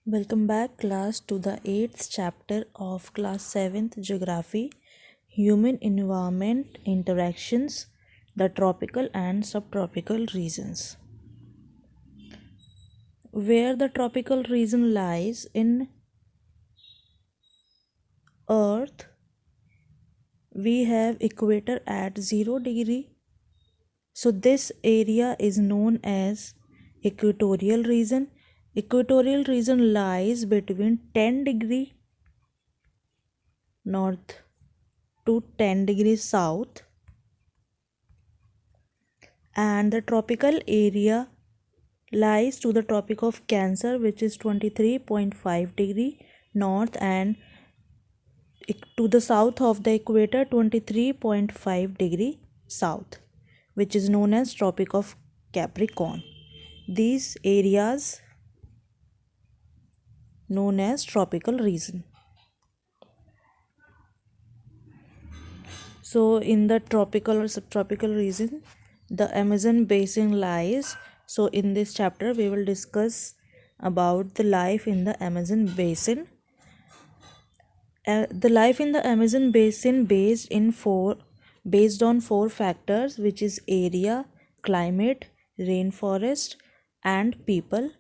Welcome back, class, to the 8th chapter of class 7th Geography Human Environment Interactions, the Tropical and Subtropical Regions. Where the tropical region lies in Earth, we have equator at 0 degree. So, this area is known as equatorial region. Equatorial region lies between 10 degree north to 10 degrees south, and the tropical area lies to the Tropic of Cancer, which is 23.5 degree north, and to the south of the equator 23.5 degree south, which is known as Tropic of Capricorn. These areas known as tropical region. So in the tropical or subtropical region, the Amazon basin lies. So in this chapter we will discuss about the life in the Amazon basin. The life in the Amazon basin based on four factors, which is area, climate, rainforest, and people.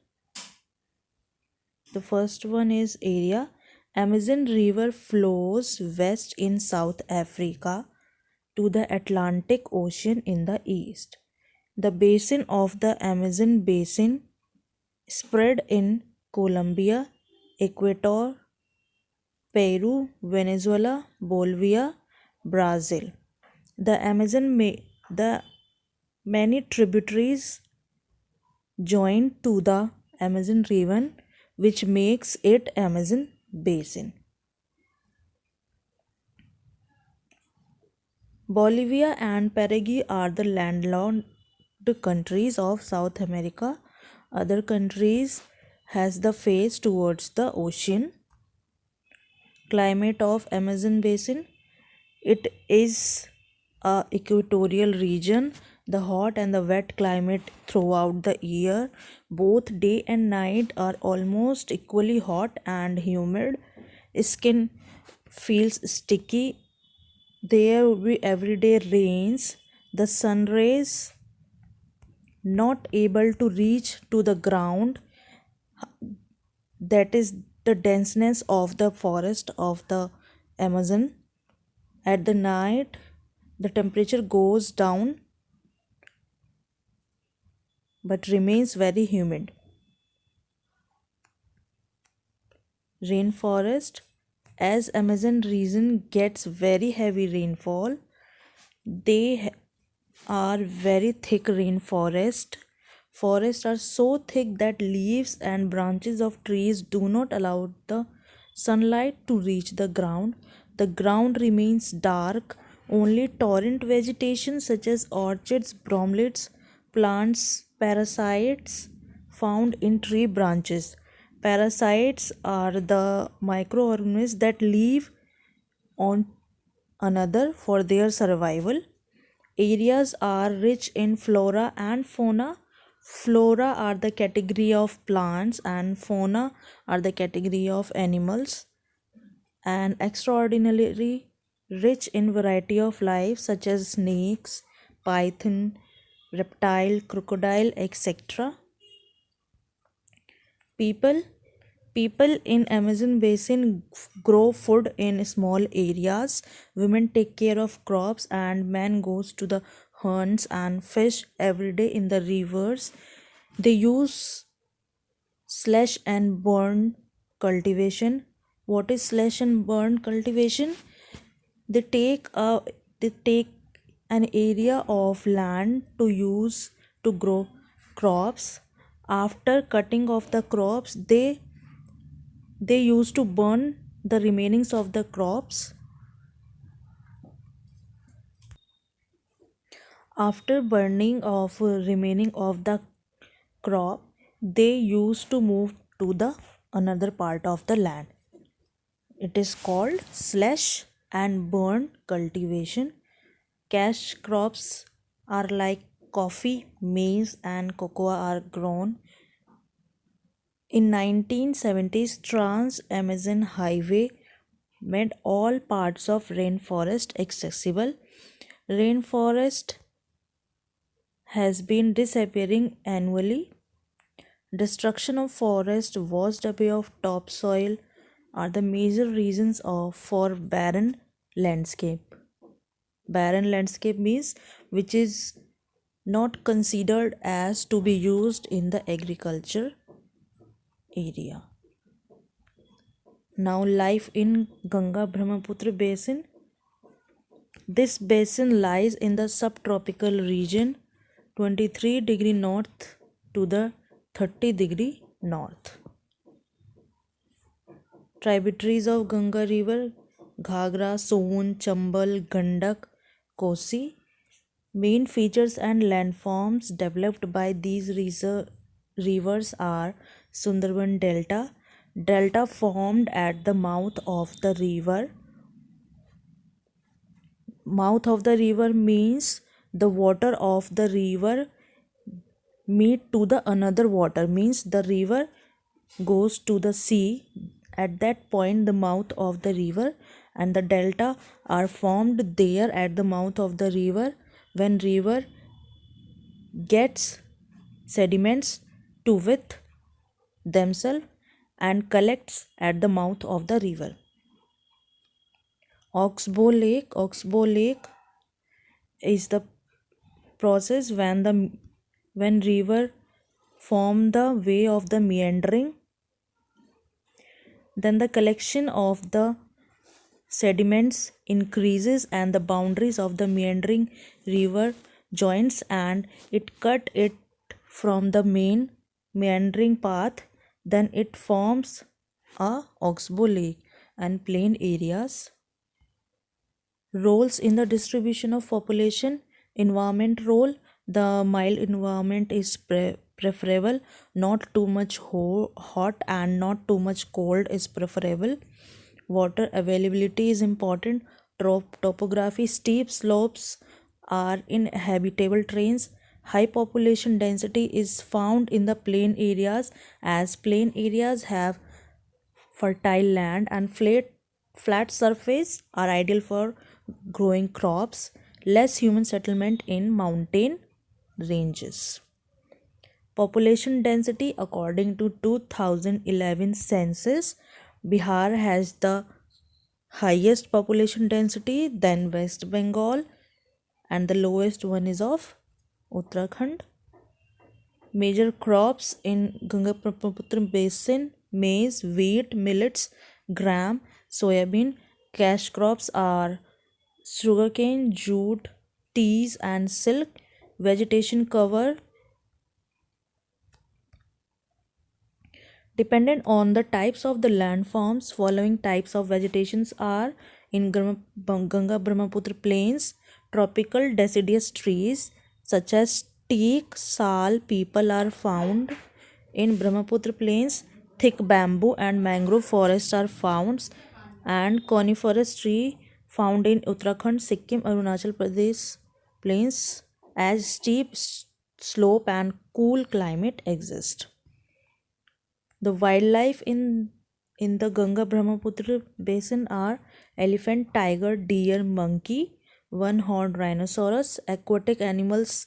The first one is area. Amazon River flows west in South Africa to the Atlantic Ocean in the east. The basin of the Amazon basin spread in Colombia, Ecuador, Peru, Venezuela, Bolivia, Brazil. The many tributaries join to the Amazon River, which makes it Amazon basin. Bolivia and Paraguay are the landlocked countries of South America. Other countries has the face towards the ocean. Climate of Amazon basin. It is a equatorial region. The hot and the wet climate throughout the year. Both day and night are almost equally hot and humid. Skin feels sticky. There will be everyday rains. The sun rays not able to reach to the ground. That is the denseness of the forest of the Amazon. At the night, the temperature goes down but remains very humid. Rainforest. As Amazon region gets very heavy rainfall, they are very thick rainforest. Forests are so thick that leaves and branches of trees do not allow the sunlight to reach the ground. The ground remains dark. Only torrent vegetation such as orchids, bromeliads, plants, parasites found in tree branches. Parasites are the microorganisms that live on another for their survival. Areas are rich in flora and fauna. Flora are the category of plants and fauna are the category of animals, and extraordinarily rich in variety of life such as snakes, python, reptile, crocodile, etc. People People in Amazon basin grow food in small areas. Women take care of crops and men goes to the hunts and fish every day in the rivers. They use slash and burn cultivation. What is slash and burn cultivation? They take a they take an area of land to use to grow crops. After cutting off the crops, they used to burn the remainings of the crops. After burning of remaining of the crop, they used to move to the another part of the land. It is called slash and burn cultivation. Cash crops are like coffee, maize, and cocoa are grown In 1970s, Trans-Amazon Highway made all parts of rainforest accessible. Rainforest has been disappearing annually. Destruction of forest, washed away of topsoil are the major reasons for barren landscape. Barren landscape means which is not considered as to be used in the agriculture area. Now, life in Ganga Brahmaputra basin. This basin lies in the subtropical region 23° north to the 30° north. Tributaries of Ganga river: Ghagra, Son, Chambal, Gandak, Kosi. Main features and landforms developed by these rivers are Sundarban Delta. Delta formed at the mouth of the river. Mouth of the river means the water of the river meet to the another water, means the river goes to the sea. At that point, the mouth of the river and the delta are formed there at the mouth of the river. When river gets sediments to with themselves and collects at the mouth of the river. Oxbow Lake is the process when river form the way of the meandering, then the collection of the sediments increases and the boundaries of the meandering river joins and it cut it from the main meandering path. Then it forms a oxbow lake. And plain areas. Roles in the distribution of population. Environment role: the mild environment is preferable. Not too much hot and not too much cold is preferable. Water availability is important. Topography: steep slopes are inhabitable terrains. High population density is found in the plain areas, as plain areas have fertile land and flat surface are ideal for growing crops. Less human settlement in mountain ranges. Population density: according to 2011 census, Bihar has the highest population density, then West Bengal, and the lowest one is of Uttarakhand. Major crops in Ganga Brahmaputra basin: maize, wheat, millets, gram, soybean. Cash crops are sugarcane, jute, teas, and silk. Vegetation cover: dependent on the types of the landforms, following types of vegetations are in Ganga Brahmaputra plains: tropical deciduous trees such as teak, sal, peepal are found. In Brahmaputra plains, thick bamboo and mangrove forests are found, and coniferous tree found in Uttarakhand, Sikkim, Arunachal Pradesh plains, as steep slope and cool climate exist. The wildlife in the Ganga Brahmaputra basin are elephant, tiger, deer, monkey, one-horned rhinoceros. Aquatic animals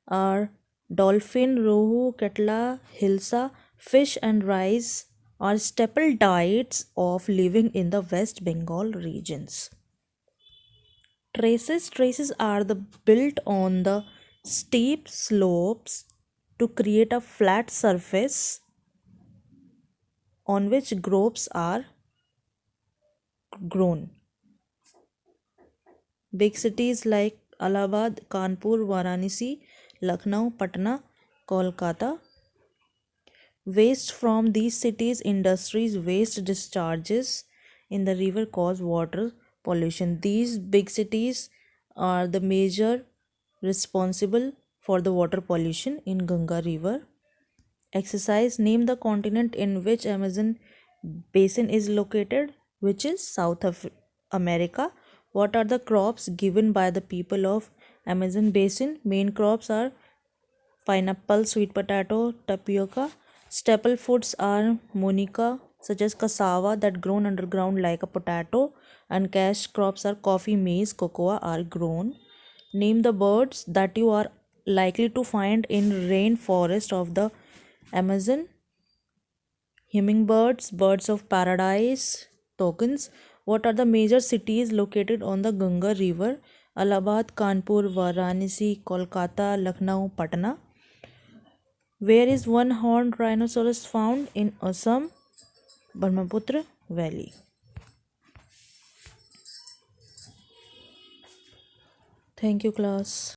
are dolphin, rohu, katla, hilsa. Fish and rice are staple diets of living in the West Bengal regions. Traces are the built on the steep slopes to create a flat surface on which crops are grown. Big cities like Allahabad, Kanpur, Varanasi, Lucknow, Patna, Kolkata. Waste from these cities, industries, waste discharges in the river cause water pollution. These big cities are the major responsible for the water pollution in Ganga river. Exercise: name the continent in which Amazon basin is located, which is South America. What are the crops given by the people of Amazon basin? Main crops are pineapple, sweet potato, tapioca. Staple foods are monica, such as cassava that grown underground like a potato, and cash crops are coffee, maize, cocoa are grown. Name the birds that you are likely to find in rainforest of the Amazon. Hummingbirds, birds of paradise, tokens. What are the major cities located on the Ganga River? Allahabad, Kanpur, Varanasi, Kolkata, Lucknow, Patna. Where is one horned rhinoceros found? In Assam, Brahmaputra Valley. Thank you, class.